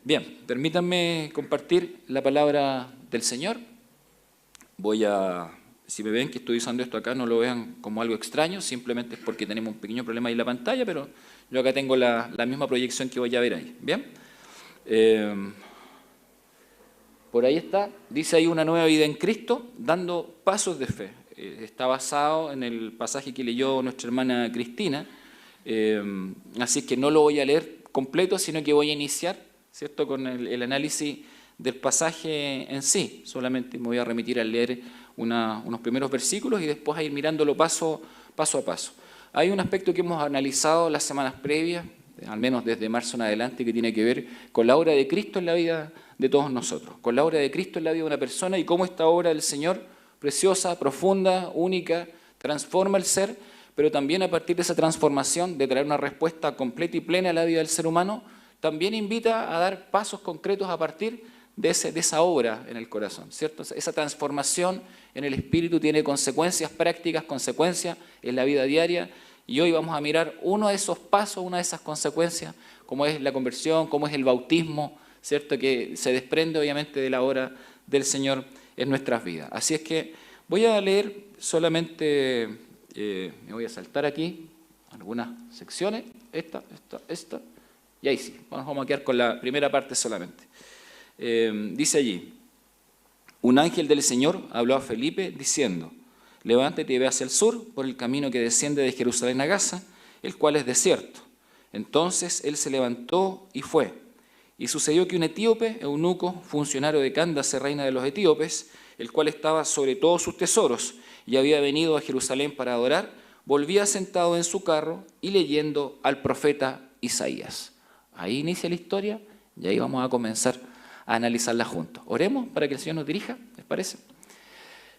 Bien, permítanme compartir la palabra del Señor. Si me ven que estoy usando esto acá, no lo vean como algo extraño, simplemente es porque tenemos un pequeño problema ahí en la pantalla, pero yo acá tengo la misma proyección que voy a ver ahí. Bien, por ahí está, dice ahí una nueva vida en Cristo, dando pasos de fe. Está basado en el pasaje que leyó nuestra hermana Cristina, así es que no lo voy a leer completo, sino que voy a iniciar, ¿cierto?, con el análisis del pasaje en sí. Solamente me voy a remitir a leer unos primeros versículos y después a ir mirándolo paso a paso. Hay un aspecto que hemos analizado las semanas previas, al menos desde marzo en adelante, que tiene que ver con la obra de Cristo en la vida de todos nosotros, con la obra de Cristo en la vida de una persona y cómo esta obra del Señor, preciosa, profunda, única, transforma el ser, pero también a partir de esa transformación, de traer una respuesta completa y plena a la vida del ser humano, también invita a dar pasos concretos a partir de esa obra en el corazón, ¿cierto? Esa transformación en el espíritu tiene consecuencias prácticas, consecuencias en la vida diaria, y hoy vamos a mirar uno de esos pasos, una de esas consecuencias, como es la conversión, como es el bautismo, ¿cierto?, que se desprende obviamente de la obra del Señor en nuestras vidas. Así es que voy a leer solamente, me voy a saltar aquí algunas secciones, esta, y ahí sí, nos vamos a quedar con la primera parte solamente. Dice allí, un ángel del Señor habló a Felipe diciendo, levántate y ve hacia el sur por el camino que desciende de Jerusalén a Gaza, el cual es desierto. Entonces él se levantó y fue. Y sucedió que un etíope, eunuco, funcionario de Candace, reina de los etíopes, el cual estaba sobre todos sus tesoros y había venido a Jerusalén para adorar, volvía sentado en su carro y leyendo al profeta Isaías. Ahí inicia la historia y ahí vamos a comenzar a analizarla juntos. Oremos para que el Señor nos dirija, ¿les parece?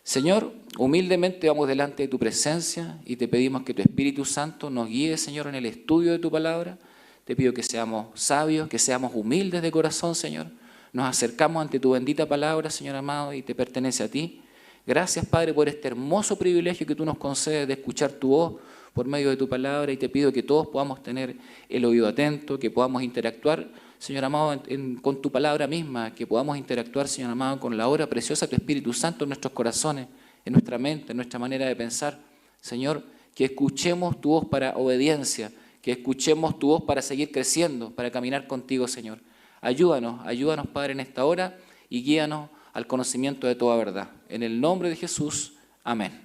Señor, humildemente vamos delante de tu presencia y te pedimos que tu Espíritu Santo nos guíe, Señor, en el estudio de tu palabra. Te pido que seamos sabios, que seamos humildes de corazón, Señor. Nos acercamos ante tu bendita palabra, Señor amado, y te pertenece a ti. Gracias, Padre, por este hermoso privilegio que tú nos concedes de escuchar tu voz por medio de tu palabra, y te pido que todos podamos tener el oído atento, que podamos interactuar, Señor amado, con tu palabra misma, que podamos interactuar, Señor amado, con la obra preciosa de tu Espíritu Santo en nuestros corazones, en nuestra mente, en nuestra manera de pensar. Señor, que escuchemos tu voz para obediencia, que escuchemos tu voz para seguir creciendo, para caminar contigo, Señor. Ayúdanos, Padre, en esta hora y guíanos al conocimiento de toda verdad. En el nombre de Jesús, amén.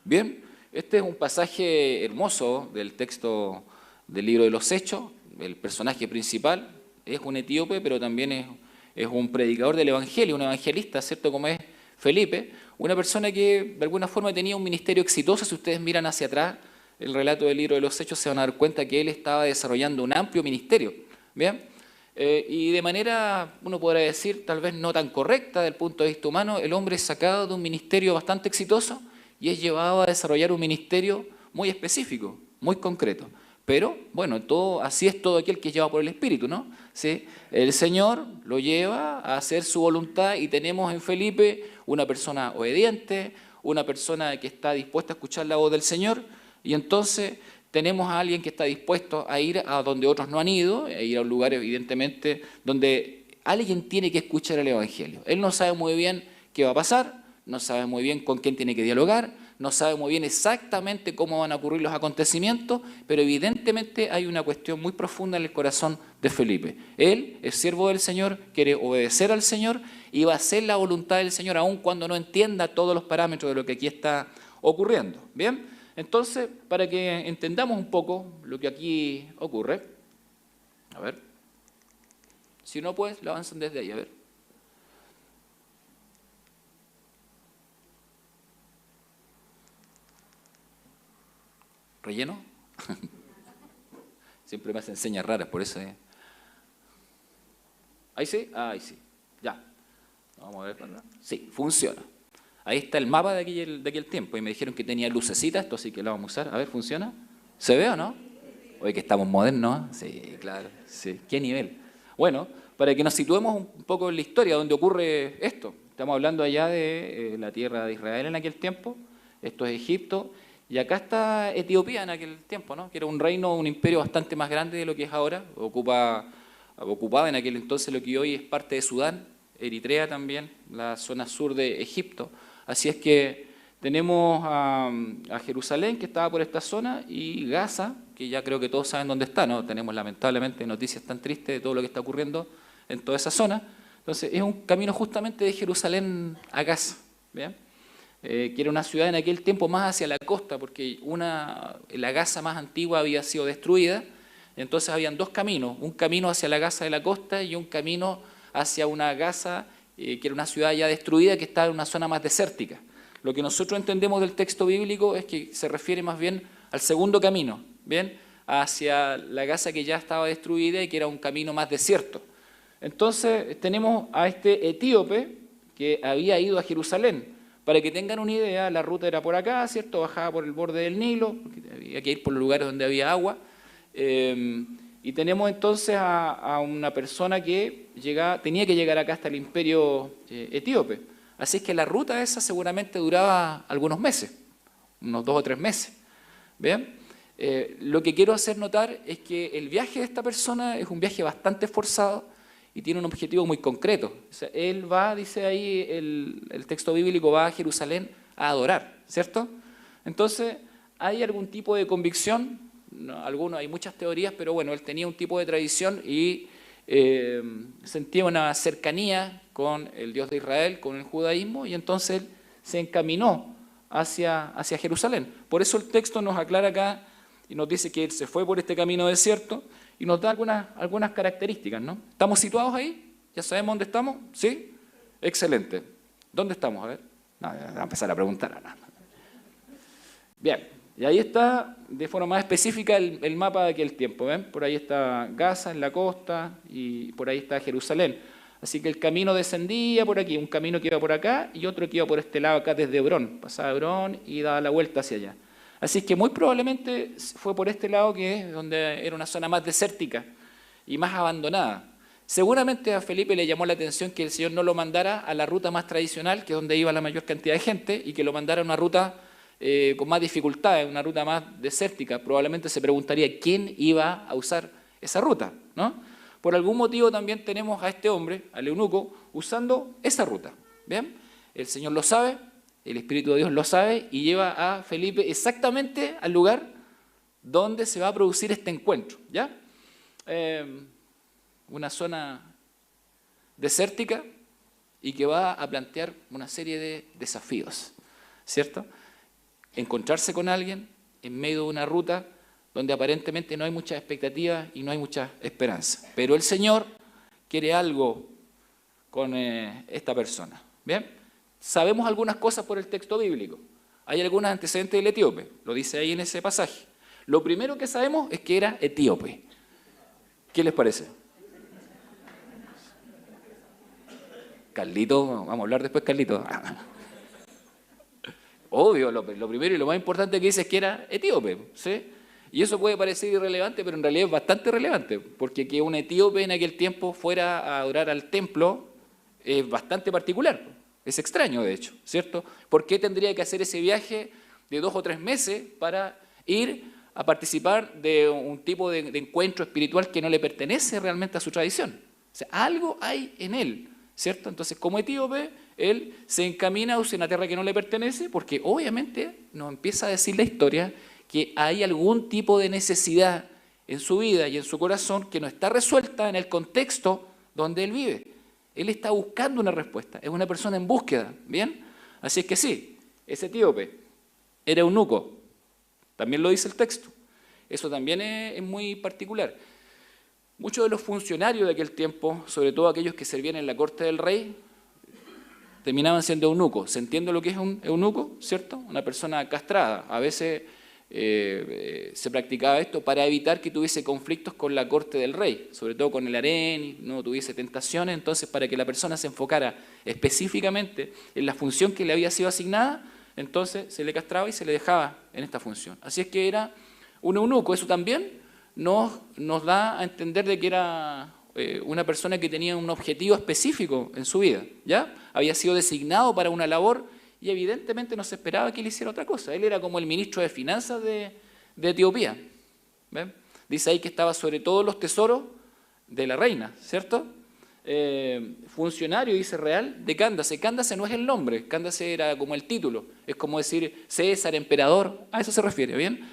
Bien, este es un pasaje hermoso del texto del libro de los Hechos. El personaje principal es un etíope, pero también es un predicador del evangelio, un evangelista, ¿cierto?, como es Felipe, una persona que de alguna forma tenía un ministerio exitoso. Si ustedes miran hacia atrás el relato del libro de los Hechos, se van a dar cuenta que él estaba desarrollando un amplio ministerio, ¿bien? Y de manera, uno podrá decir, tal vez no tan correcta desde el punto de vista humano, el hombre es sacado de un ministerio bastante exitoso y es llevado a desarrollar un ministerio muy específico, muy concreto. Pero, bueno, así es todo aquel que es llevado por el Espíritu, ¿no? ¿Sí? El Señor lo lleva a hacer su voluntad y tenemos en Felipe una persona obediente, una persona que está dispuesta a escuchar la voz del Señor, y entonces tenemos a alguien que está dispuesto a ir a donde otros no han ido, a ir a un lugar evidentemente donde alguien tiene que escuchar el Evangelio. Él no sabe muy bien qué va a pasar, no sabe muy bien con quién tiene que dialogar, no sabe muy bien exactamente cómo van a ocurrir los acontecimientos, pero evidentemente hay una cuestión muy profunda en el corazón de Felipe. Él es siervo del Señor, quiere obedecer al Señor y va a hacer la voluntad del Señor aun cuando no entienda todos los parámetros de lo que aquí está ocurriendo. ¿Bien? Entonces, para que entendamos un poco lo que aquí ocurre, a ver, si no pues, lo avanzan desde ahí, a ver. ¿Relleno? Siempre me hacen señas raras, por eso. ¿Ahí sí? Ahí sí. Ya. Vamos a ver, ¿verdad? Sí, funciona. Ahí está el mapa de aquel tiempo y me dijeron que tenía lucecitas, esto sí que lo vamos a usar. A ver, ¿funciona? ¿Se ve o no? Hoy que estamos modernos, ¿eh? Sí, claro. Sí. ¿Qué nivel? Bueno, para que nos situemos un poco en la historia donde ocurre esto. Estamos hablando allá de la tierra de Israel en aquel tiempo. Esto es Egipto. Y acá está Etiopía en aquel tiempo, ¿no?, que era un reino, un imperio bastante más grande de lo que es ahora. Ocupa ocupaba en aquel entonces lo que hoy es parte de Sudán, Eritrea también, la zona sur de Egipto. Así es que tenemos a Jerusalén, que estaba por esta zona, y Gaza, que ya creo que todos saben dónde está, ¿no? Tenemos lamentablemente noticias tan tristes de todo lo que está ocurriendo en toda esa zona. Entonces es un camino justamente de Jerusalén a Gaza, ¿bien? Que era una ciudad en aquel tiempo más hacia la costa, porque la Gaza más antigua había sido destruida. Entonces habían dos caminos, un camino hacia la Gaza de la costa y un camino hacia una Gaza, que era una ciudad ya destruida, que estaba en una zona más desértica. Lo que nosotros entendemos del texto bíblico es que se refiere más bien al segundo camino, ¿bien? Hacia la Gaza que ya estaba destruida y que era un camino más desierto. Entonces tenemos a este etíope que había ido a Jerusalén. Para que tengan una idea, la ruta era por acá, ¿cierto? Bajaba por el borde del Nilo, porque había que ir por los lugares donde había agua. Y tenemos entonces a una persona que tenía que llegar acá hasta el imperio etíope. Así es que la ruta esa seguramente duraba algunos meses, unos 2 o 3 meses. ¿Bien? Lo que quiero hacer notar es que el viaje de esta persona es un viaje bastante esforzado y tiene un objetivo muy concreto. O sea, él va, dice ahí el texto bíblico, va a Jerusalén a adorar, ¿cierto? Entonces, ¿hay algún tipo de convicción? No, hay muchas teorías, pero bueno, él tenía un tipo de tradición y sentía una cercanía con el Dios de Israel, con el judaísmo, y entonces él se encaminó hacia Jerusalén. Por eso el texto nos aclara acá y nos dice que él se fue por este camino desierto y nos da algunas características, ¿no? ¿Estamos situados ahí? ¿Ya sabemos dónde estamos? ¿Sí? Excelente. ¿Dónde estamos? A ver. No, voy a empezar a preguntar. No. Bien. Y ahí está, de forma más específica, el mapa de aquel tiempo. ¿Ven? Por ahí está Gaza en la costa y por ahí está Jerusalén. Así que el camino descendía por aquí, un camino que iba por acá y otro que iba por este lado acá desde Hebrón. Pasaba Hebrón y daba la vuelta hacia allá. Así que muy probablemente fue por este lado que es donde era una zona más desértica y más abandonada. Seguramente a Felipe le llamó la atención que el Señor no lo mandara a la ruta más tradicional, que es donde iba la mayor cantidad de gente, y que lo mandara a una ruta con más dificultades, una ruta más desértica. Probablemente se preguntaría quién iba a usar esa ruta, ¿no? Por algún motivo también tenemos a este hombre, al eunuco, usando esa ruta. ¿Bien? El Señor lo sabe, el Espíritu de Dios lo sabe y lleva a Felipe exactamente al lugar donde se va a producir este encuentro. ¿Ya? Una zona desértica y que va a plantear una serie de desafíos, ¿cierto? Encontrarse con alguien en medio de una ruta donde aparentemente no hay muchas expectativas y no hay mucha esperanza. Pero el Señor quiere algo con esta persona. ¿Bien? Sabemos algunas cosas por el texto bíblico. Hay algunos antecedentes del etíope, lo dice ahí en ese pasaje. Lo primero que sabemos es que era etíope. ¿Qué les parece? Carlito, vamos a hablar después, Carlito. Obvio, lo primero y lo más importante que dice es que era etíope, ¿sí? Y eso puede parecer irrelevante, pero en realidad es bastante relevante, porque que un etíope en aquel tiempo fuera a adorar al templo es bastante particular, es extraño de hecho, ¿cierto? ¿Por qué tendría que hacer ese viaje de 2 o 3 meses para ir a participar de un tipo de encuentro espiritual que no le pertenece realmente a su tradición? O sea, algo hay en él, ¿cierto? Entonces, como etíope, él se encamina hacia una tierra que no le pertenece, porque obviamente nos empieza a decir la historia que hay algún tipo de necesidad en su vida y en su corazón que no está resuelta en el contexto donde él vive. Él está buscando una respuesta, es una persona en búsqueda, ¿bien? Así es que sí, ese etíope era eunuco, también lo dice el texto. Eso también es muy particular. Muchos de los funcionarios de aquel tiempo, sobre todo aquellos que servían en la corte del rey, terminaban siendo eunucos. ¿Se entiende lo que es un eunuco? ¿Cierto? Una persona castrada. A veces se practicaba esto para evitar que tuviese conflictos con la corte del rey, sobre todo con el harén, y no tuviese tentaciones. Entonces, para que la persona se enfocara específicamente en la función que le había sido asignada, entonces se le castraba y se le dejaba en esta función. Así es que era un eunuco. Eso también nos da a entender de que era una persona que tenía un objetivo específico en su vida, ¿ya? Había sido designado para una labor y evidentemente no se esperaba que él hiciera otra cosa. Él era como el ministro de Finanzas de Etiopía. ¿Ven? Dice ahí que estaba sobre todos los tesoros de la reina, ¿cierto? Funcionario, dice real, de Cándace. Cándace no es el nombre, Cándace era como el título, es como decir César, emperador, a eso se refiere, ¿bien?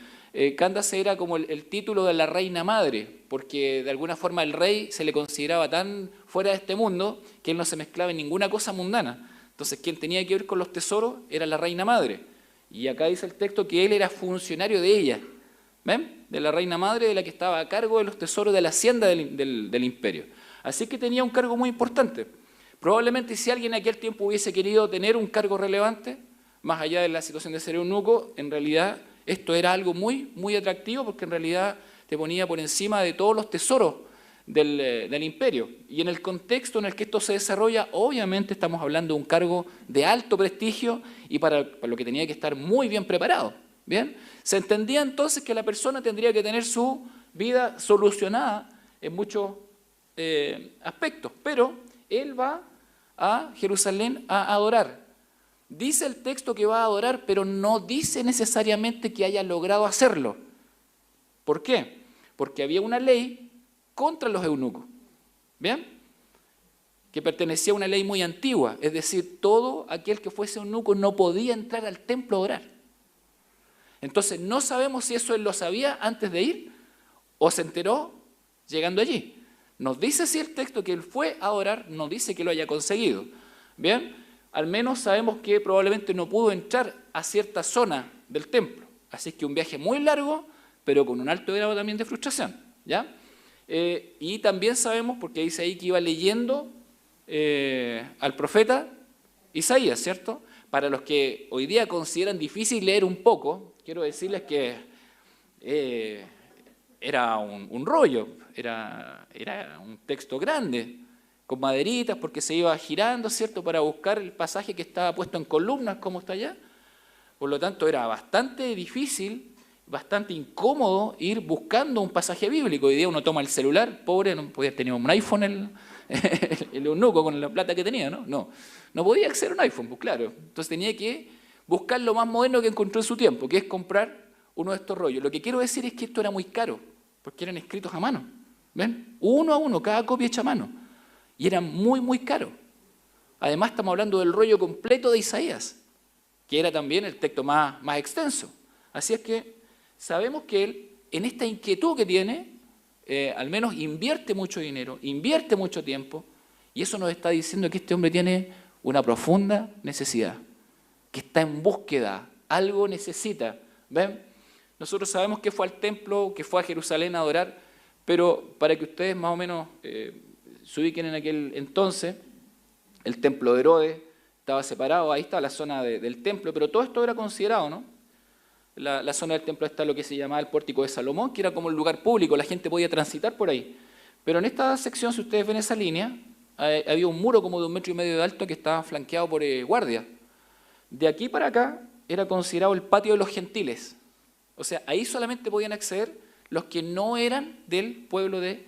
Cándace era como el título de la reina madre, porque de alguna forma el rey se le consideraba tan fuera de este mundo que él no se mezclaba en ninguna cosa mundana. Entonces, quien tenía que ver con los tesoros era la reina madre. Y acá dice el texto que él era funcionario de ella, ¿ven? De la reina madre, de la que estaba a cargo de los tesoros de la hacienda del imperio. Así que tenía un cargo muy importante. Probablemente si alguien en aquel tiempo hubiese querido tener un cargo relevante, más allá de la situación de ser eunuco, en realidad esto era algo muy, muy atractivo porque en realidad te ponía por encima de todos los tesoros del imperio. Y en el contexto en el que esto se desarrolla, obviamente estamos hablando de un cargo de alto prestigio y para lo que tenía que estar muy bien preparado. ¿Bien? Se entendía entonces que la persona tendría que tener su vida solucionada en muchos aspectos, pero él va a Jerusalén a adorar. Dice el texto que va a adorar, pero no dice necesariamente que haya logrado hacerlo. ¿Por qué? Porque había una ley contra los eunucos, ¿bien? Que pertenecía a una ley muy antigua, es decir, todo aquel que fuese eunuco no podía entrar al templo a orar. Entonces no sabemos si eso él lo sabía antes de ir o se enteró llegando allí. Nos dice sí el texto que él fue a orar, no dice que lo haya conseguido. ¿Bien? Al menos sabemos que probablemente no pudo entrar a cierta zona del templo. Así que un viaje muy largo, pero con un alto grado también de frustración. ¿Ya? Y también sabemos, porque dice ahí que iba leyendo al profeta Isaías, ¿cierto? Para los que hoy día consideran difícil leer un poco, quiero decirles que era un rollo, era un texto grande, con maderitas, porque se iba girando, ¿cierto?, para buscar el pasaje que estaba puesto en columnas, como está allá. Por lo tanto, era bastante difícil, bastante incómodo ir buscando un pasaje bíblico. Hoy día uno toma el celular, pobre, no podía tener un iPhone el eunuco con la plata que tenía, ¿no? No podía acceder a un iPhone, pues claro. Entonces tenía que buscar lo más moderno que encontró en su tiempo, que es comprar uno de estos rollos. Lo que quiero decir es que esto era muy caro, porque eran escritos a mano. ¿Ven? Uno a uno, cada copia hecha a mano. Y eran muy, muy caros. Además estamos hablando del rollo completo de Isaías, que era también el texto más extenso. Así es que sabemos que él, en esta inquietud que tiene, al menos invierte mucho dinero, invierte mucho tiempo, y eso nos está diciendo que este hombre tiene una profunda necesidad, que está en búsqueda, algo necesita. ¿Ven? Nosotros sabemos que fue al templo, que fue a Jerusalén a adorar, pero para que ustedes más o menos se ubiquen en aquel entonces, el templo de Herodes estaba separado, ahí está la zona del templo, pero todo esto era considerado, ¿no? La zona del templo está lo que se llamaba el pórtico de Salomón, que era como el lugar público, la gente podía transitar por ahí. Pero en esta sección, si ustedes ven esa línea, había un muro como de 1,5 metros de alto que estaba flanqueado por guardias. De aquí para acá era considerado el patio de los gentiles. O sea, ahí solamente podían acceder los que no eran del pueblo de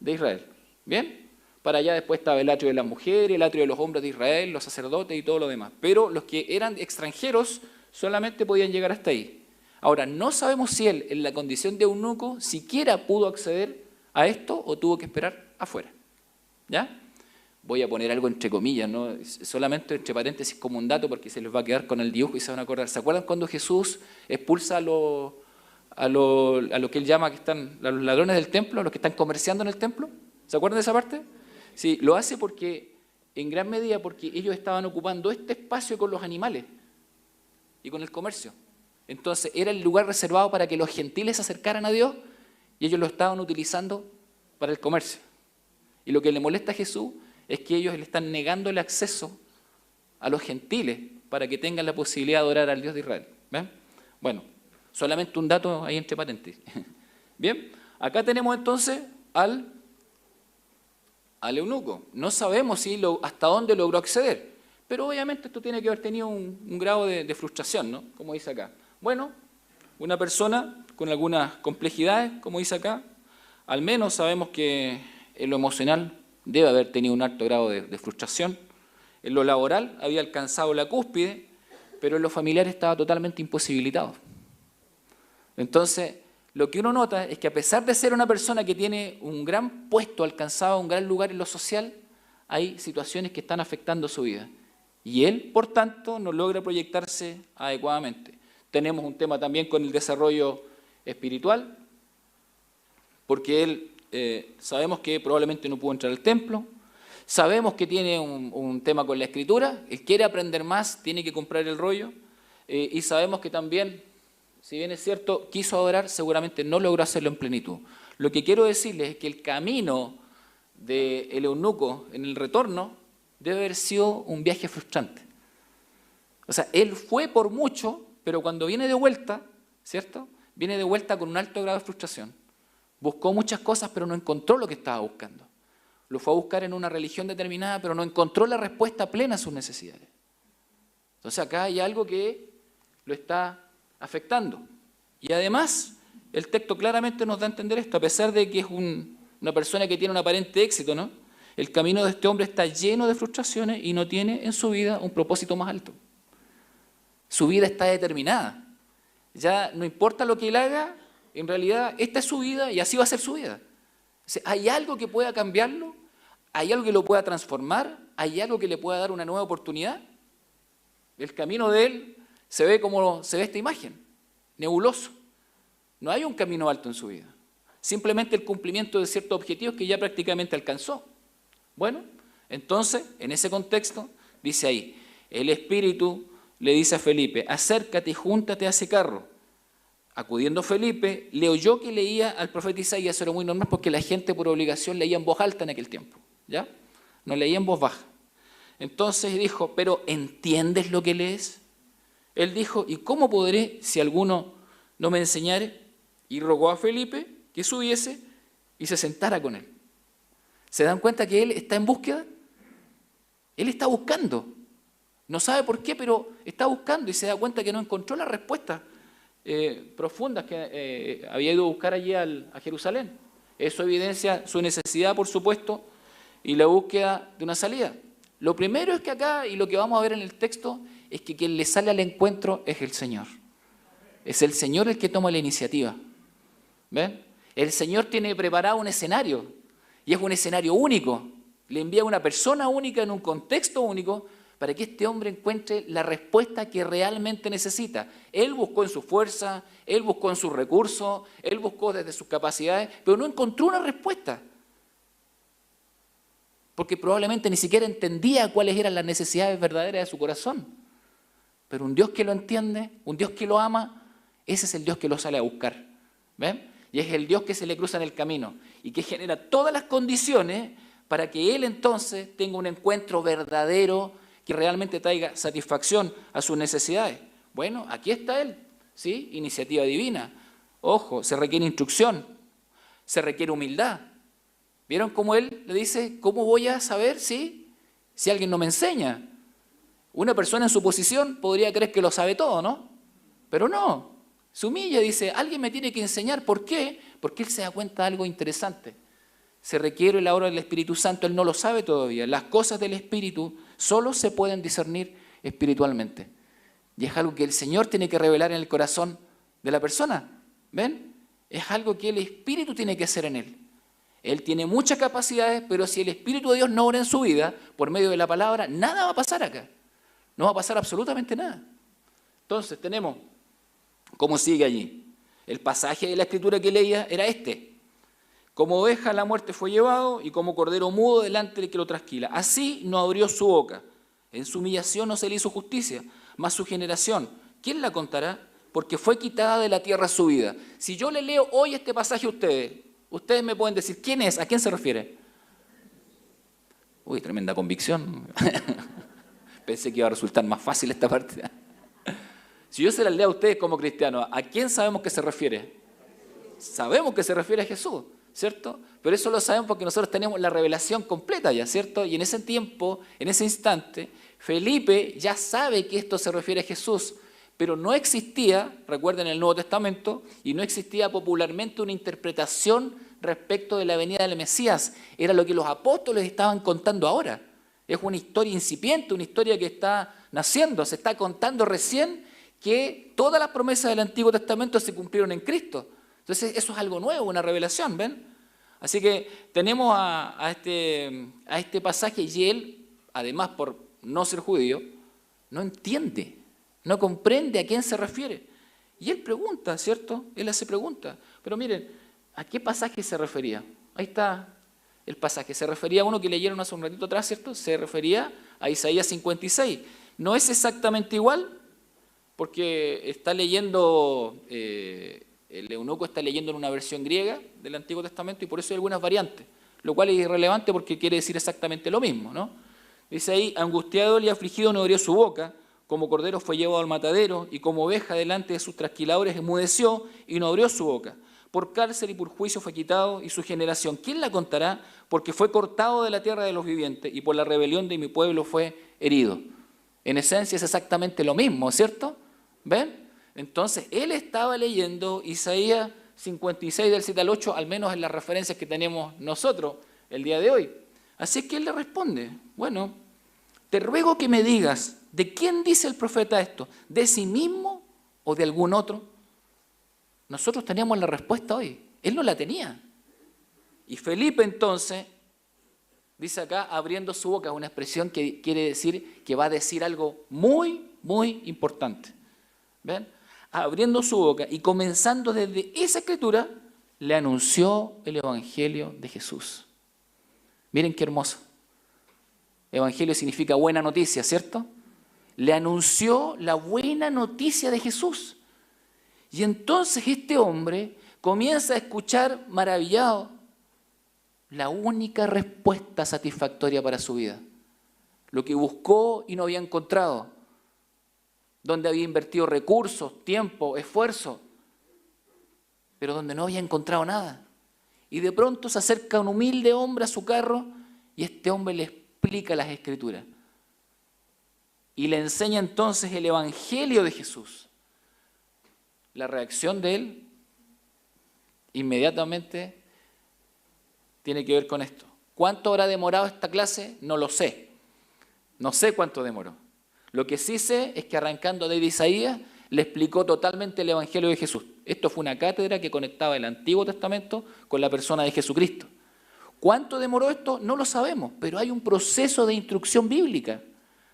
Israel. ¿Bien? Para allá después estaba el atrio de las mujeres, el atrio de los hombres de Israel, los sacerdotes y todo lo demás. Pero los que eran extranjeros solamente podían llegar hasta ahí. Ahora, no sabemos si él, en la condición de eunuco, siquiera pudo acceder a esto o tuvo que esperar afuera. ¿Ya? Voy a poner algo entre comillas, ¿no? Solamente entre paréntesis como un dato porque se les va a quedar con el dibujo y se van a acordar. ¿Se acuerdan cuando Jesús expulsa a lo que él llama que están a los ladrones del templo, a los que están comerciando en el templo? ¿Se acuerdan de esa parte? Sí, lo hace porque, en gran medida, porque ellos estaban ocupando este espacio con los animales y con el comercio. Entonces era el lugar reservado para que los gentiles se acercaran a Dios y ellos lo estaban utilizando para el comercio. Y lo que le molesta a Jesús es que ellos le están negando el acceso a los gentiles para que tengan la posibilidad de adorar al Dios de Israel. ¿Ven? Bueno, solamente un dato ahí entre paréntesis. Bien, acá tenemos entonces al eunuco. No sabemos hasta dónde logró acceder, pero obviamente esto tiene que haber tenido un grado de frustración, ¿no? Como dice acá. Bueno, una persona con algunas complejidades, como dice acá, al menos sabemos que en lo emocional debe haber tenido un alto grado de frustración. En lo laboral había alcanzado la cúspide, pero en lo familiar estaba totalmente imposibilitado. Entonces, lo que uno nota es que a pesar de ser una persona que tiene un gran puesto alcanzado, un gran lugar en lo social, hay situaciones que están afectando su vida. Y él, por tanto, no logra proyectarse adecuadamente. Tenemos un tema también con el desarrollo espiritual, porque él sabemos que probablemente no pudo entrar al templo, sabemos que tiene un tema con la escritura, él quiere aprender más, tiene que comprar el rollo, y sabemos que también, si bien es cierto, quiso adorar, seguramente no logró hacerlo en plenitud. Lo que quiero decirles es que el camino del eunuco en el retorno debe haber sido un viaje frustrante. O sea, él fue por mucho, pero cuando viene de vuelta, ¿cierto? Viene de vuelta con un alto grado de frustración. Buscó muchas cosas, pero no encontró lo que estaba buscando. Lo fue a buscar en una religión determinada, pero no encontró la respuesta plena a sus necesidades. Entonces acá hay algo que lo está afectando. Y además, el texto claramente nos da a entender esto, a pesar de que es una persona que tiene un aparente éxito, ¿no? El camino de este hombre está lleno de frustraciones y no tiene en su vida un propósito más alto. Su vida está determinada. Ya no importa lo que él haga, en realidad esta es su vida y así va a ser su vida. O sea, ¿hay algo que pueda cambiarlo? ¿Hay algo que lo pueda transformar? ¿Hay algo que le pueda dar una nueva oportunidad? El camino de él se ve como se ve esta imagen, nebuloso. No hay un camino alto en su vida. Simplemente el cumplimiento de ciertos objetivos que ya prácticamente alcanzó. Bueno, entonces, en ese contexto, dice ahí, el Espíritu le dice a Felipe, acércate y júntate a ese carro. Acudiendo Felipe, le oyó que leía al profeta Isaías, eso era muy normal porque la gente por obligación leía en voz alta en aquel tiempo, ¿ya? No leía en voz baja. Entonces dijo, ¿pero entiendes lo que lees? Él dijo, ¿y cómo podré si alguno no me enseñare? Y rogó a Felipe que subiese y se sentara con él. ¿Se dan cuenta que él está en búsqueda? Él está buscando. No sabe por qué, pero está buscando y se da cuenta que no encontró las respuestas profundas que había ido a buscar allí a Jerusalén. Eso evidencia su necesidad, por supuesto, y la búsqueda de una salida. Lo primero es que acá, y lo que vamos a ver en el texto, es que quien le sale al encuentro es el Señor. Es el Señor el que toma la iniciativa. ¿Ven? El Señor tiene preparado un escenario, y es un escenario único. Le envía a una persona única en un contexto único para que este hombre encuentre la respuesta que realmente necesita. Él buscó en su fuerza, él buscó en sus recursos, él buscó desde sus capacidades, pero no encontró una respuesta. Porque probablemente ni siquiera entendía cuáles eran las necesidades verdaderas de su corazón. Pero un Dios que lo entiende, un Dios que lo ama, ese es el Dios que lo sale a buscar. ¿Ven? Y es el Dios que se le cruza en el camino y que genera todas las condiciones para que él entonces tenga un encuentro verdadero que realmente traiga satisfacción a sus necesidades. Bueno, aquí está él, ¿sí? Iniciativa divina. Ojo, se requiere instrucción, se requiere humildad. ¿Vieron cómo él le dice, cómo voy a saber si alguien no me enseña? Una persona en su posición podría creer que lo sabe todo, ¿no? Pero no, se humilla, dice, alguien me tiene que enseñar. ¿Por qué? Porque él se da cuenta de algo interesante. Se requiere la obra del Espíritu Santo, él no lo sabe todavía. Las cosas del Espíritu solo se pueden discernir espiritualmente. Y es algo que el Señor tiene que revelar en el corazón de la persona. ¿Ven? Es algo que el Espíritu tiene que hacer en él. Él tiene muchas capacidades, pero si el Espíritu de Dios no obra en su vida, por medio de la palabra, nada va a pasar acá. No va a pasar absolutamente nada. Entonces tenemos, ¿cómo sigue allí? El pasaje de la Escritura que leía era este. Como oveja a la muerte fue llevado y como cordero mudo delante del que lo trasquila. Así no abrió su boca. En su humillación no se le hizo justicia. Mas su generación, ¿quién la contará? Porque fue quitada de la tierra su vida. Si yo le leo hoy este pasaje a ustedes me pueden decir, ¿quién es? ¿A quién se refiere? Uy, tremenda convicción. Pensé que iba a resultar más fácil esta parte. Si yo se la leo a ustedes como cristianos, ¿a quién sabemos que se refiere? Sabemos que se refiere a Jesús, ¿cierto? Pero eso lo sabemos porque nosotros tenemos la revelación completa ya, ¿cierto? Y en ese tiempo, en ese instante, Felipe ya sabe que esto se refiere a Jesús, pero no existía, recuerden el Nuevo Testamento, y no existía popularmente una interpretación respecto de la venida del Mesías. Era lo que los apóstoles estaban contando ahora. Es una historia incipiente, una historia que está naciendo, se está contando recién que todas las promesas del Antiguo Testamento se cumplieron en Cristo. Entonces eso es algo nuevo, una revelación, ¿ven? Así que tenemos a este pasaje y él, además por no ser judío, no entiende, no comprende a quién se refiere. Y él pregunta, ¿cierto? Él hace preguntas. Pero miren, ¿a qué pasaje se refería? Ahí está el pasaje. Se refería a uno que leyeron hace un ratito atrás, ¿cierto? Se refería a Isaías 56. No es exactamente igual, porque está leyendo, el eunuco está leyendo en una versión griega del Antiguo Testamento y por eso hay algunas variantes, lo cual es irrelevante porque quiere decir exactamente lo mismo, ¿no? Dice ahí, angustiado y afligido no abrió su boca, como cordero fue llevado al matadero y como oveja delante de sus trasquiladores enmudeció y no abrió su boca. Por cárcel y por juicio fue quitado y su generación, ¿quién la contará? Porque fue cortado de la tierra de los vivientes y por la rebelión de mi pueblo fue herido. En esencia es exactamente lo mismo, ¿cierto? ¿Ven? Entonces, él estaba leyendo Isaías 56 del 7 al 8, al menos en las referencias que tenemos nosotros el día de hoy. Así que él le responde, bueno, te ruego que me digas, ¿de quién dice el profeta esto? ¿De sí mismo o de algún otro? Nosotros teníamos la respuesta hoy, él no la tenía. Y Felipe entonces, dice acá, abriendo su boca, una expresión que quiere decir que va a decir algo muy, muy importante. ¿Ven? Abriendo su boca y comenzando desde esa escritura, le anunció el Evangelio de Jesús. Miren qué hermoso. Evangelio significa buena noticia, ¿cierto? Le anunció la buena noticia de Jesús. Y entonces este hombre comienza a escuchar maravillado la única respuesta satisfactoria para su vida. Lo que buscó y no había encontrado. Donde había invertido recursos, tiempo, esfuerzo, pero donde no había encontrado nada. Y de pronto se acerca un humilde hombre a su carro y este hombre le explica las Escrituras. Y le enseña entonces el Evangelio de Jesús. La reacción de él inmediatamente tiene que ver con esto. ¿Cuánto habrá demorado esta clase? No lo sé. No sé cuánto demoró. Lo que sí sé es que arrancando de Isaías le explicó totalmente el Evangelio de Jesús. Esto fue una cátedra que conectaba el Antiguo Testamento con la persona de Jesucristo. ¿Cuánto demoró esto? No lo sabemos, pero hay un proceso de instrucción bíblica,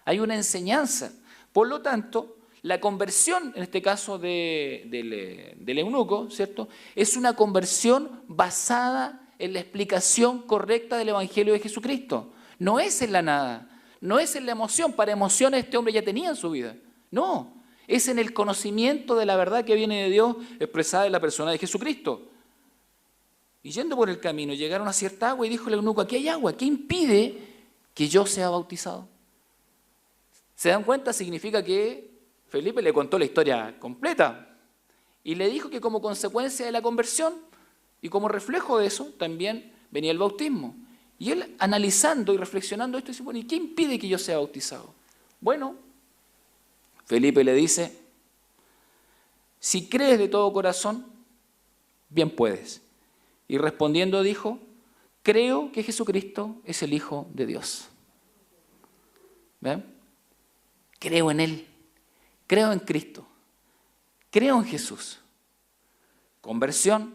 hay una enseñanza. Por lo tanto, la conversión, en este caso del eunuco, ¿cierto?, es una conversión basada en la explicación correcta del Evangelio de Jesucristo. No es en la nada. No es en la emoción, para emociones este hombre ya tenía en su vida. No, es en el conocimiento de la verdad que viene de Dios expresada en la persona de Jesucristo. Y yendo por el camino, llegaron a cierta agua y dijo el eunuco, aquí hay agua, ¿qué impide que yo sea bautizado? ¿Se dan cuenta? Significa que Felipe le contó la historia completa y le dijo que como consecuencia de la conversión y como reflejo de eso también venía el bautismo. Y él, analizando y reflexionando esto, dice, bueno, ¿y qué impide que yo sea bautizado? Bueno, Felipe le dice, si crees de todo corazón, bien puedes. Y respondiendo dijo, creo que Jesucristo es el Hijo de Dios. ¿Ven? Creo en Él, creo en Cristo, creo en Jesús. Conversión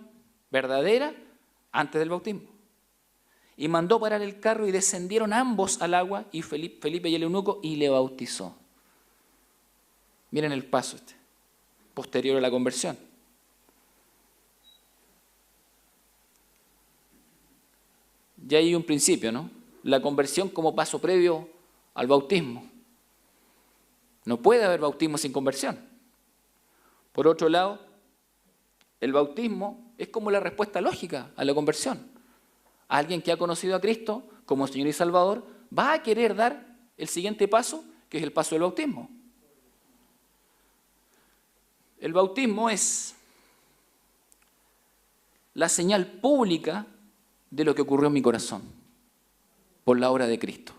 verdadera antes del bautismo. Y mandó parar el carro y descendieron ambos al agua, y Felipe y el eunuco, y le bautizó. Miren el paso posterior a la conversión. Ya hay un principio, ¿no? La conversión como paso previo al bautismo. No puede haber bautismo sin conversión. Por otro lado, el bautismo es como la respuesta lógica a la conversión. Alguien que ha conocido a Cristo como Señor y Salvador va a querer dar el siguiente paso, que es el paso del bautismo. El bautismo es la señal pública de lo que ocurrió en mi corazón por la obra de Cristo.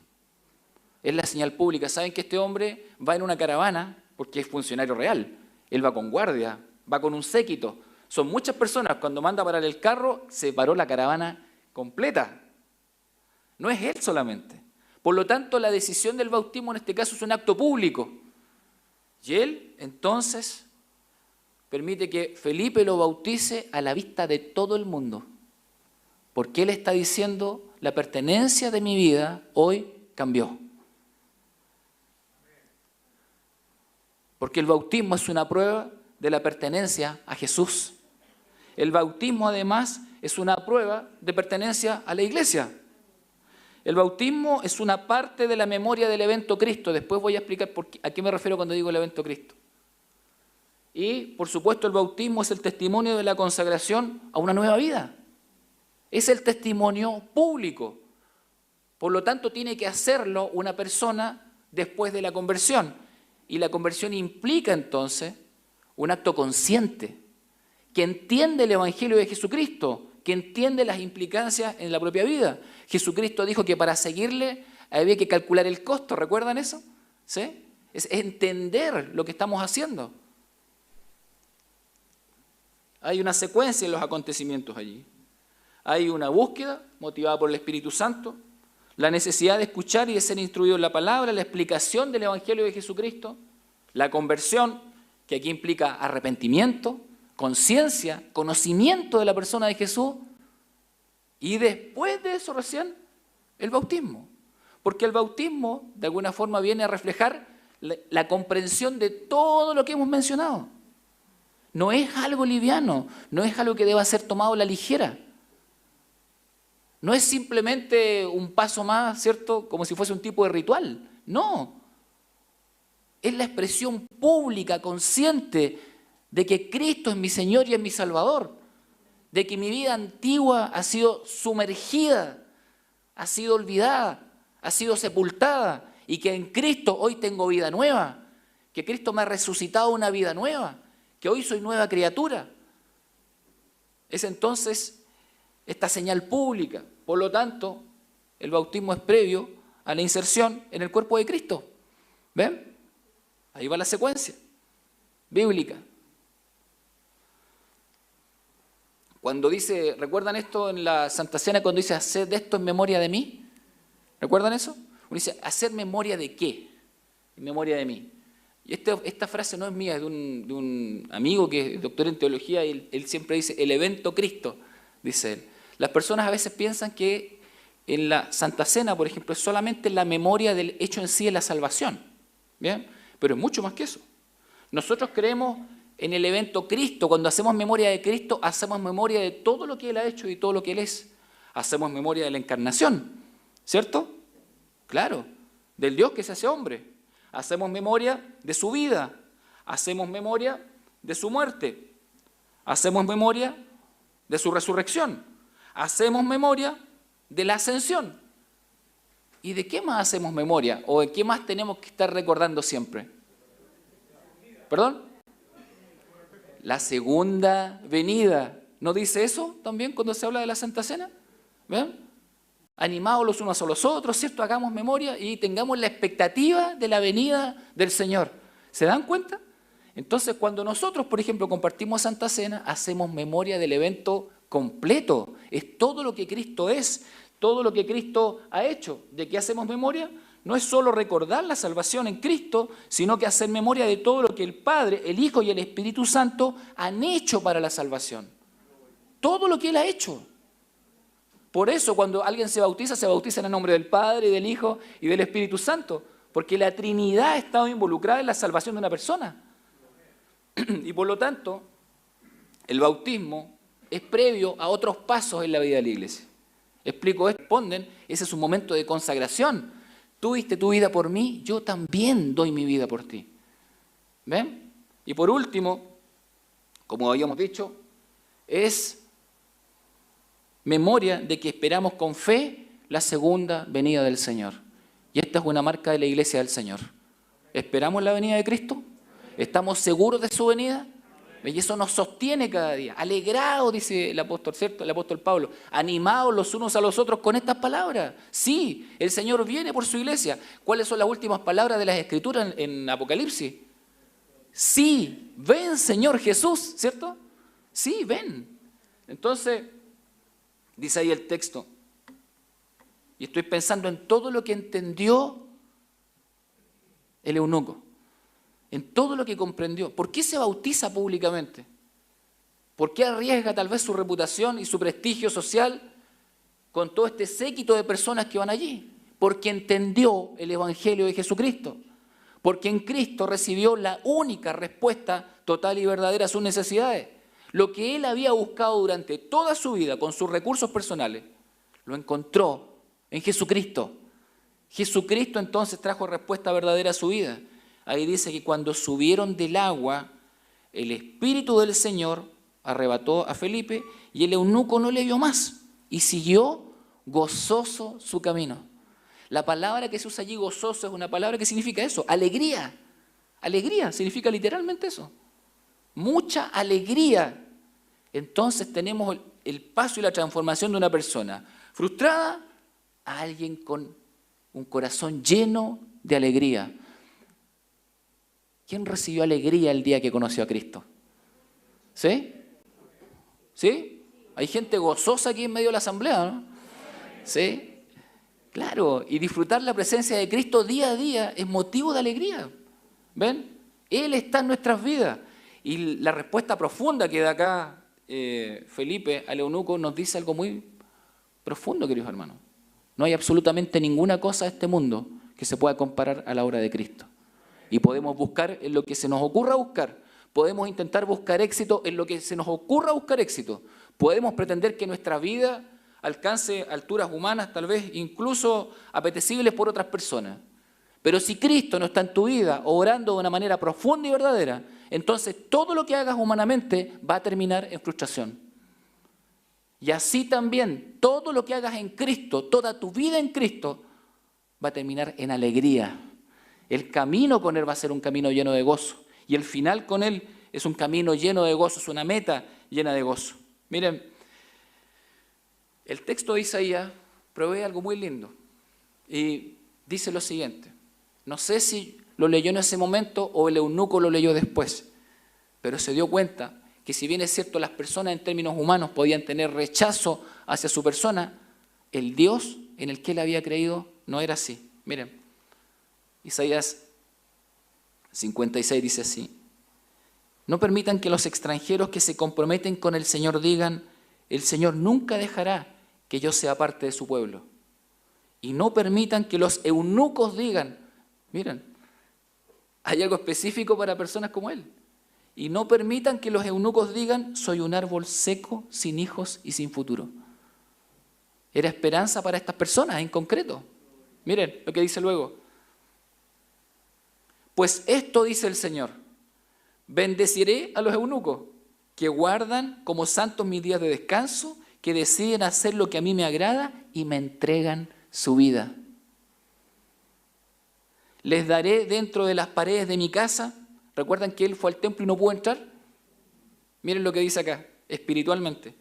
Es la señal pública. Saben que este hombre va en una caravana porque es funcionario real. Él va con guardia, va con un séquito. Son muchas personas. Cuando manda parar el carro, se paró la caravana completa. No es él solamente. Por lo tanto, la decisión del bautismo en este caso es un acto público. Y él, entonces, permite que Felipe lo bautice a la vista de todo el mundo. Porque él está diciendo, la pertenencia de mi vida hoy cambió. Porque el bautismo es una prueba de la pertenencia a Jesús. El bautismo además es una prueba de pertenencia a la iglesia. El bautismo es una parte de la memoria del evento Cristo. Después voy a explicar a qué me refiero cuando digo el evento Cristo. Y, por supuesto, el bautismo es el testimonio de la consagración a una nueva vida. Es el testimonio público. Por lo tanto, tiene que hacerlo una persona después de la conversión. Y la conversión implica, entonces, un acto consciente, que entiende el Evangelio de Jesucristo, que entiende las implicancias en la propia vida. Jesucristo dijo que para seguirle había que calcular el costo, ¿recuerdan eso? ¿Sí? Es entender lo que estamos haciendo. Hay una secuencia en los acontecimientos allí. Hay una búsqueda motivada por el Espíritu Santo, la necesidad de escuchar y de ser instruido en la palabra, la explicación del Evangelio de Jesucristo, la conversión, que aquí implica arrepentimiento, conciencia, conocimiento de la persona de Jesús, y después de eso recién el bautismo. Porque el bautismo de alguna forma viene a reflejar la comprensión de todo lo que hemos mencionado. No es algo liviano, no es algo que deba ser tomado a la ligera. No es simplemente un paso más, ¿cierto? Como si fuese un tipo de ritual. No. Es la expresión pública, consciente, de que Cristo es mi Señor y es mi Salvador. De que mi vida antigua ha sido sumergida, ha sido olvidada, ha sido sepultada. Y que en Cristo hoy tengo vida nueva. Que Cristo me ha resucitado una vida nueva. Que hoy soy nueva criatura. Es entonces esta señal pública. Por lo tanto, el bautismo es previo a la inserción en el cuerpo de Cristo. ¿Ven? Ahí va la secuencia bíblica. Cuando dice, ¿recuerdan esto en la Santa Cena cuando dice, haced esto en memoria de mí? ¿Recuerdan eso? Uno dice, ¿hacer memoria de qué? En memoria de mí. Y esta frase no es mía, es de un amigo que es doctor en teología y él siempre dice, el evento Cristo, dice él. Las personas a veces piensan que en la Santa Cena, por ejemplo, es solamente la memoria del hecho en sí de la salvación. ¿Bien? Pero es mucho más que eso. Nosotros creemos en el evento Cristo. Cuando hacemos memoria de Cristo, hacemos memoria de todo lo que Él ha hecho y todo lo que Él es. Hacemos memoria de la encarnación, ¿cierto? Claro, del Dios que se hace hombre. Hacemos memoria de su vida. Hacemos memoria de su muerte. Hacemos memoria de su resurrección. Hacemos memoria de la ascensión. ¿Y de qué más hacemos memoria? ¿O de qué más tenemos que estar recordando siempre? ¿Perdón? La segunda venida. ¿No dice eso también cuando se habla de la Santa Cena? ¿Ven? Animados los unos a los otros, ¿cierto? Hagamos memoria y tengamos la expectativa de la venida del Señor. ¿Se dan cuenta? Entonces, cuando nosotros, por ejemplo, compartimos Santa Cena, hacemos memoria del evento completo. Es todo lo que Cristo es, todo lo que Cristo ha hecho. ¿De qué hacemos memoria? No es solo recordar la salvación en Cristo, sino que hacer memoria de todo lo que el Padre, el Hijo y el Espíritu Santo han hecho para la salvación. Todo lo que Él ha hecho. Por eso cuando alguien se bautiza en el nombre del Padre, del Hijo y del Espíritu Santo, porque la Trinidad ha estado involucrada en la salvación de una persona. Y por lo tanto, el bautismo es previo a otros pasos en la vida de la iglesia. Explico esto, responden, ese es un momento de consagración. Tú diste tu vida por mí, yo también doy mi vida por ti. ¿Ven? Y por último, como habíamos dicho, es memoria de que esperamos con fe la segunda venida del Señor. Y esta es una marca de la iglesia del Señor. ¿Esperamos la venida de Cristo? ¿Estamos seguros de su venida? Y eso nos sostiene cada día. Alegrados, dice el apóstol, ¿cierto? El apóstol Pablo. Animados los unos a los otros con estas palabras. Sí, el Señor viene por su iglesia. ¿Cuáles son las últimas palabras de las Escrituras en Apocalipsis? Sí, ven Señor Jesús, ¿cierto? Sí, ven. Entonces, dice ahí el texto. Y estoy pensando en todo lo que entendió el eunuco. en todo lo que comprendió. ¿Por qué se bautiza públicamente? ¿Por qué arriesga tal vez su reputación y su prestigio social con todo este séquito de personas que van allí? Porque entendió el Evangelio de Jesucristo. Porque en Cristo recibió la única respuesta total y verdadera a sus necesidades. Lo que él había buscado durante toda su vida con sus recursos personales, lo encontró en Jesucristo. Jesucristo entonces trajo respuesta verdadera a su vida. Ahí dice que cuando subieron del agua, el Espíritu del Señor arrebató a Felipe y el eunuco no le vio más y siguió gozoso su camino. La palabra que se usa allí, gozoso, es una palabra que significa eso, alegría. Alegría significa literalmente eso. Mucha alegría. Entonces tenemos el paso y la transformación de una persona frustrada a alguien con un corazón lleno de alegría. ¿Quién recibió alegría el día que conoció a Cristo? ¿Sí? ¿Sí? Hay gente gozosa aquí en medio de la asamblea, ¿no? ¿Sí? Claro, y disfrutar la presencia de Cristo día a día es motivo de alegría. ¿Ven? Él está en nuestras vidas. Y la respuesta profunda que da acá Felipe al eunuco nos dice algo muy profundo, queridos hermanos. No hay absolutamente ninguna cosa de este mundo que se pueda comparar a la obra de Cristo. Y podemos buscar en lo que se nos ocurra buscar. Podemos intentar buscar éxito en lo que se nos ocurra buscar éxito. Podemos pretender que nuestra vida alcance alturas humanas, tal vez incluso apetecibles por otras personas. Pero si Cristo no está en tu vida, obrando de una manera profunda y verdadera, entonces todo lo que hagas humanamente va a terminar en frustración. Y así también, todo lo que hagas en Cristo, toda tu vida en Cristo, va a terminar en alegría. El camino con Él va a ser un camino lleno de gozo. Y el final con Él es un camino lleno de gozo, es una meta llena de gozo. Miren, el texto de Isaías provee algo muy lindo. Y dice lo siguiente. No sé si lo leyó en ese momento o el eunuco lo leyó después. Pero se dio cuenta que si bien es cierto las personas en términos humanos podían tener rechazo hacia su persona, el Dios en el que él había creído no era así. Miren, Isaías 56 dice así: no permitan que los extranjeros que se comprometen con el Señor digan, el Señor nunca dejará que yo sea parte de su pueblo. Y no permitan que los eunucos digan, miren, hay algo específico para personas como él. Y no permitan que los eunucos digan, soy un árbol seco, sin hijos y sin futuro. Era esperanza para estas personas en concreto. Miren lo que dice luego. Pues esto dice el Señor, bendeciré a los eunucos que guardan como santos mis días de descanso, que deciden hacer lo que a mí me agrada y me entregan su vida. Les daré dentro de las paredes de mi casa. ¿Recuerdan que él fue al templo y no pudo entrar? Miren lo que dice acá, espiritualmente.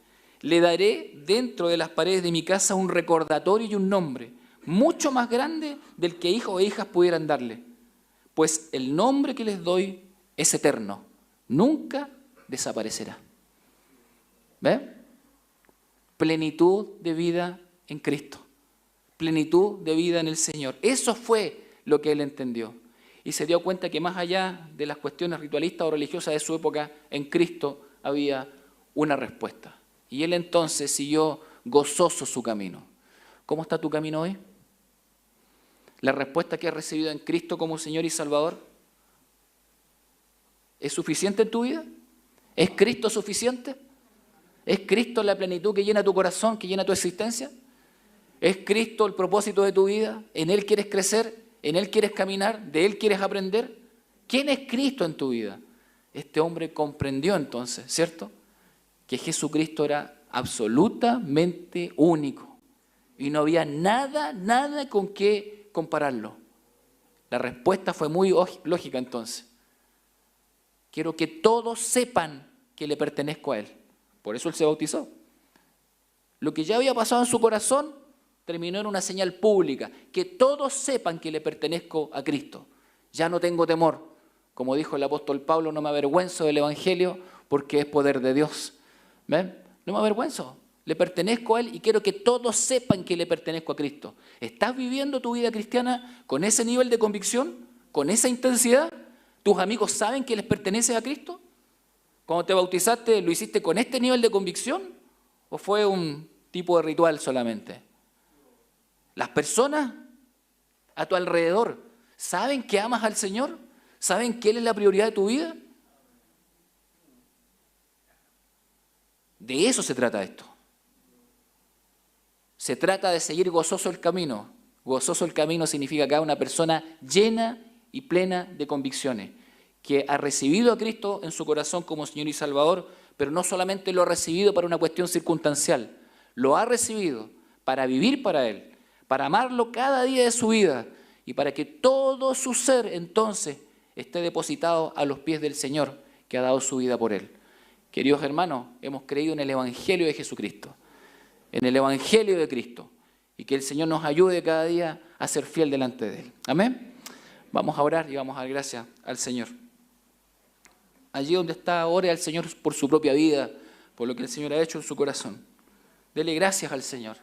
Le daré dentro de las paredes de mi casa un recordatorio y un nombre, mucho más grande del que hijos e hijas pudieran darle. Pues el nombre que les doy es eterno, nunca desaparecerá. ¿Ve? Plenitud de vida en Cristo, plenitud de vida en el Señor. Eso fue lo que él entendió. Y se dio cuenta que más allá de las cuestiones ritualistas o religiosas de su época, en Cristo había una respuesta. Y él entonces siguió gozoso su camino. ¿Cómo está tu camino hoy? ¿La respuesta que has recibido en Cristo como Señor y Salvador es suficiente en tu vida? ¿Es Cristo suficiente? ¿Es Cristo la plenitud que llena tu corazón, que llena tu existencia? ¿Es Cristo el propósito de tu vida? ¿En Él quieres crecer? ¿En Él quieres caminar? ¿De Él quieres aprender? ¿Quién es Cristo en tu vida? Este hombre comprendió entonces, ¿cierto?, que Jesucristo era absolutamente único y no había nada con qué compararlo. La respuesta fue muy lógica entonces. Quiero que todos sepan que le pertenezco a Él. Por eso Él se bautizó. Lo que ya había pasado en su corazón terminó en una señal pública, que todos sepan que le pertenezco a Cristo. Ya no tengo temor. Como dijo el apóstol Pablo, no me avergüenzo del Evangelio porque es poder de Dios. ¿Ven? No me avergüenzo. Le pertenezco a Él y quiero que todos sepan que le pertenezco a Cristo. ¿Estás viviendo tu vida cristiana con ese nivel de convicción? ¿Con esa intensidad? ¿Tus amigos saben que les perteneces a Cristo? Cuando te bautizaste, ¿lo hiciste con este nivel de convicción o fue un tipo de ritual solamente? ¿Las personas a tu alrededor saben que amas al Señor? ¿Saben que Él es la prioridad de tu vida? De eso se trata esto. Se trata de seguir gozoso el camino. Gozoso el camino significa que hay una persona llena y plena de convicciones, que ha recibido a Cristo en su corazón como Señor y Salvador, pero no solamente lo ha recibido para una cuestión circunstancial, lo ha recibido para vivir para Él, para amarlo cada día de su vida y para que todo su ser entonces esté depositado a los pies del Señor que ha dado su vida por Él. Queridos hermanos, hemos creído en el Evangelio de Jesucristo, en el Evangelio de Cristo, y que el Señor nos ayude cada día a ser fiel delante de Él. Amén. Vamos a orar y vamos a dar gracias al Señor. Allí donde está, ore al Señor por su propia vida, por lo que el Señor ha hecho en su corazón. Dele gracias al Señor.